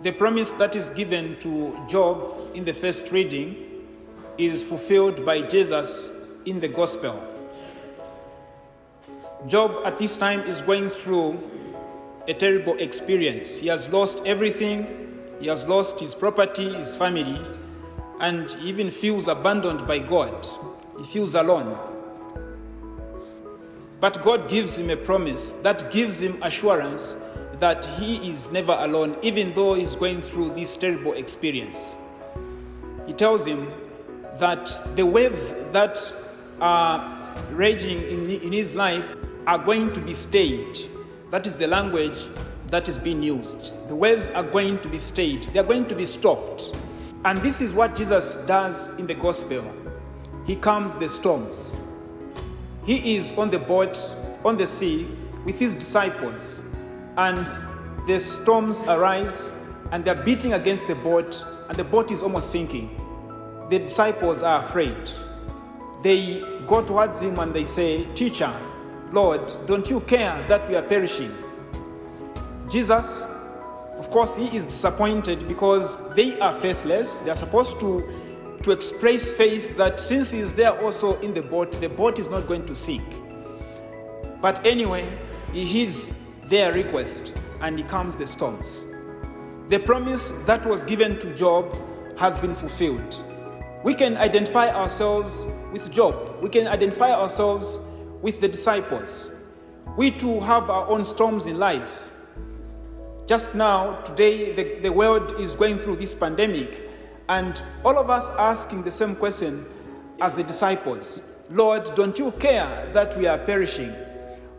The promise that is given to Job in the first reading is fulfilled by Jesus in the gospel. Job at this time is going through a terrible experience. He has lost everything. He has lost his property, his family, and he even feels abandoned by God. He feels alone. But God gives him a promise that gives him assurance that he is never alone, even though he's going through this terrible experience. He tells him that the waves that are raging in his life are going to be stayed. That is the language that is being used. The waves are going to be stayed. They are going to be stopped. And this is what Jesus does in the gospel. He calms the storms. He is on the boat, on the sea, with his disciples. And the storms arise, and they're beating against the boat, and the boat is almost sinking. The disciples are afraid. They go towards him and they say, "Teacher, Lord, don't you care that we are perishing?" Jesus, of course, he is disappointed because they are faithless. They are supposed to express faith that since he is there also in the boat is not going to sink. But anyway, he heeds their request and he calms the storms. The promise that was given to Job has been fulfilled. We can identify ourselves with Job. We can identify ourselves with the disciples. We too have our own storms in life. Just now, today, the world is going through this pandemic, and all of us are asking the same question as the disciples. Lord, don't you care that we are perishing?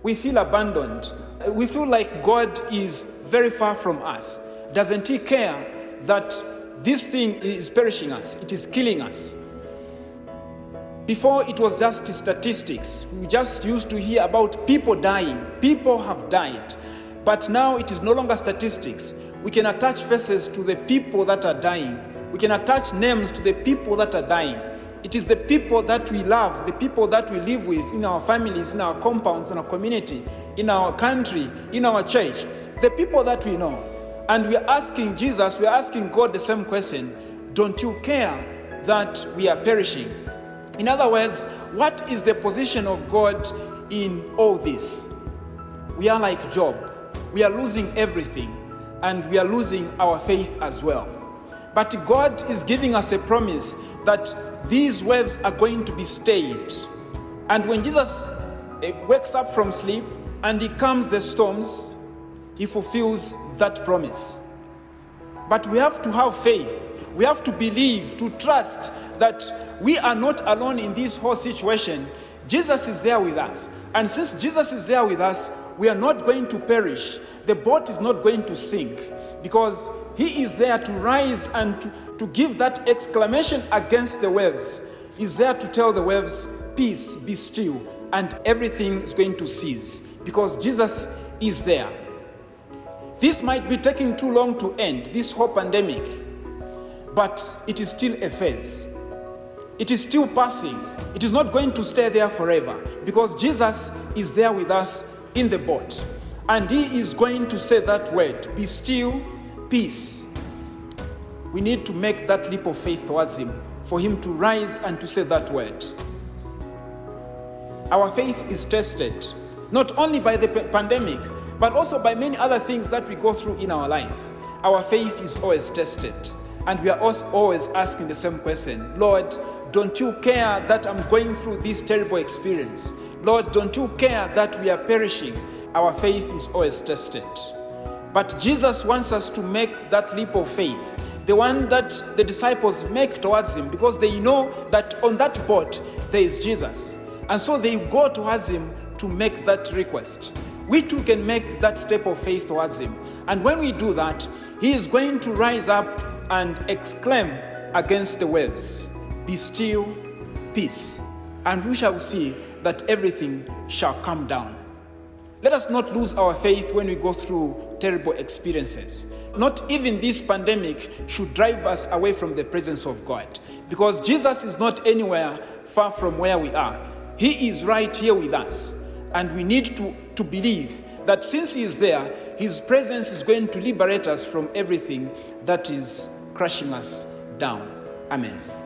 We feel abandoned. We feel like God is very far from us. Doesn't he care that this thing is perishing us? It is killing us. Before, it was just statistics. We just used to hear about people dying. People have died. But now it is no longer statistics. We can attach faces to the people that are dying. We can attach names to the people that are dying. It is the people that we love, the people that we live with in our families, in our compounds, in our community, in our country, in our church, the people that we know. And we are asking Jesus, we are asking God the same question. Don't you care that we are perishing? In other words, what is the position of God in all this? We are like Job. We are losing everything, and we are losing our faith as well. But God is giving us a promise that these waves are going to be stayed. And when Jesus wakes up from sleep and he calms the storms, he fulfills that promise. But we have to have faith. We have to believe, to trust that we are not alone in this whole situation. Jesus is there with us. And since Jesus is there with us, we are not going to perish. The boat is not going to sink, because he is there to rise and to give that exclamation against the waves. He's there to tell the waves, "Peace, be still," and everything is going to cease, because Jesus is there. This might be taking too long to end, this whole pandemic, but it is still a phase. It is still passing. It is not going to stay there forever, because Jesus is there with us in the boat. And he is going to say that word, "Be still, peace." We need to make that leap of faith towards him, for him to rise and to say that word. Our faith is tested, not only by the pandemic, but also by many other things that we go through in our life. Our faith is always tested, and we are also always asking the same question. Lord, don't you care that I'm going through this terrible experience? Lord, don't you care that we are perishing? Our faith is always tested. But Jesus wants us to make that leap of faith, the one that the disciples make towards him, because they know that on that boat there is Jesus. And so they go towards him to make that request. We too can make that step of faith towards him. And when we do that, he is going to rise up and exclaim against the waves, "Be still, peace." And we shall see that everything shall come down. Let us not lose our faith when we go through terrible experiences. Not even this pandemic should drive us away from the presence of God, because Jesus is not anywhere far from where we are. He is right here with us, and we need to believe that since he is there, His presence is going to liberate us from everything that is crushing us down. Amen.